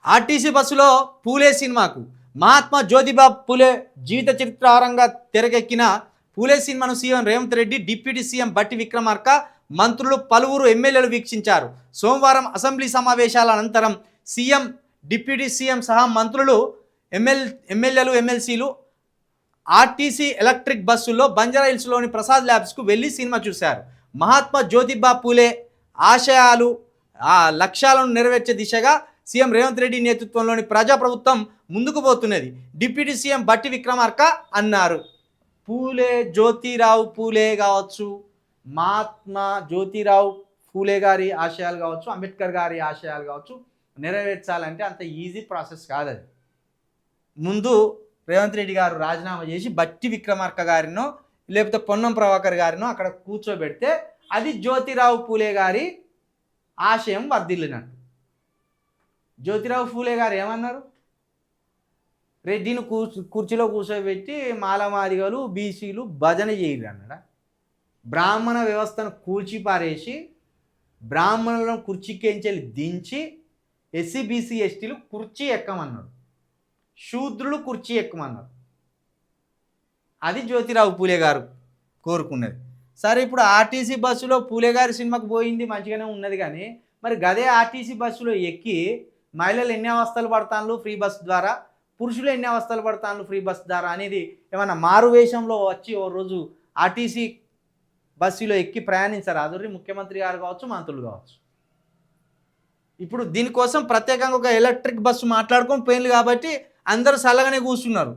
RTC బస్సులో పూలే సినిమాకు మహాత్మా జ్యోతిబా పూలే జీవిత చరిత్రారంగా తెరకెక్కిన పూలే సినిమాను CM Revanth Reddy, deputy CM బట్టి విక్రమార్క, మంత్రులు, పలువురు ఎమ్మెల్యేలు వీక్షించారు. సోమవారం అసెంబ్లీ సమావేశాల అనంతరం సీఎం, డిప్యూటీ సీఎం సహా మంత్రులు, ఎమ్మెల్యేలు, ఎమ్మెల్సీలు ఆర్టీసీ ఎలక్ట్రిక్ బస్సుల్లో బంజారాహిల్స్లోని ప్రసాద్ ల్యాబ్స్కు వెళ్ళి సినిమా చూశారు. మహాత్మా జ్యోతిబా పూలే ఆశయాలు, లక్ష్యాలను నెరవేర్చే దిశగా సీఎం రేవంత్ రెడ్డి నేతృత్వంలోని ప్రజాప్రభుత్వం ముందుకు పోతున్నది. డిప్యూటీ సీఎం బట్టి విక్రమార్క అన్నారు. పూలే జ్యోతిరావు పూలే కావచ్చు, మహాత్మా జ్యోతిరావు పూలే గారి ఆశయాలు కావచ్చు, అంబేద్కర్ గారి ఆశయాలు కావచ్చు, నెరవేర్చాలంటే అంత ఈజీ ప్రాసెస్ కాదు. అది ముందు రేవంత్ రెడ్డి గారు రాజీనామా చేసి బట్టి విక్రమార్క గారినో లేకపోతే పొన్నం ప్రభాకర్ గారినో అక్కడ కూర్చోబెడితే అది జ్యోతిరావు పూలే గారి ఆశయం వర్ధిల్లినట్టు. జ్యోతిరావు పూలే గారు ఏమన్నారు? రెడ్డిని కుర్చీలో కూర్చోబెట్టి మాలమాదిగలు, బీసీలు భజన చేయరు అన్నాడా? బ్రాహ్మణ వ్యవస్థను కూల్చిపారేసి బ్రాహ్మణులను కుర్చీకెంచెల్లి దించి ఎస్సీ, బీసీ, ఎస్టీలు కుర్చీ ఎక్కమన్నాడు, శూద్రులు కుర్చీ ఎక్కమన్నారు. అది జ్యోతిరావు పూలే గారు కోరుకున్నది. సరే, ఇప్పుడు ఆర్టీసీ బస్సులో పూలే గారి సినిమాకు పోయింది, మంచిగానే ఉన్నది. కానీ మరి గదే ఆర్టీసీ బస్సులో ఎక్కి మహిళలు ఎన్ని అవస్థలు పడతాను ఫ్రీ బస్ ద్వారా, పురుషులు ఎన్ని అవస్థలు పడతాను ఫ్రీ బస్ ద్వారా అనేది ఏమన్నా మారు వేషంలో వచ్చి ఓ రోజు ఆర్టీసీ బస్సులో ఎక్కి ప్రయాణించారు అదుర్రి ముఖ్యమంత్రి గారు కావచ్చు, మంత్రులు కావచ్చు. ఇప్పుడు దీనికోసం ప్రత్యేకంగా ఒక ఎలక్ట్రిక్ బస్సు మాట్లాడుకొని పోయింది కాబట్టి అందరూ చల్లగానే కూర్చున్నారు,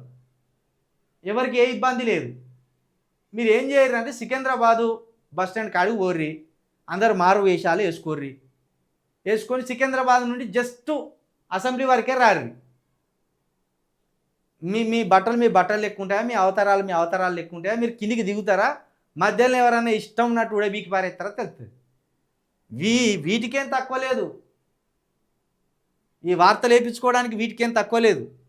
ఎవరికి ఏ ఇబ్బంది లేదు. మీరు ఏం చేయరు అంటే సికింద్రాబాదు బస్ స్టాండ్ కాడికి పోర్రి, అందరు మారు వేషాలు వేసుకొని సికింద్రాబాద్ నుండి జస్ట్ అసెంబ్లీ వరకే రారు. మీ బట్టలు లెక్క ఉంటాయా, మీ అవతారాలు లెక్క ఉంటాయా? మీరు కిందికి దిగుతారా? మధ్యలో ఎవరైనా ఇష్టం ఉన్నట్టు ఉడబీకి పారేస్తారా? తెలుస్తుంది. వీటికేం తక్కువ లేదు, ఈ వార్తలు వేయించుకోవడానికి వీటికేం తక్కువ లేదు.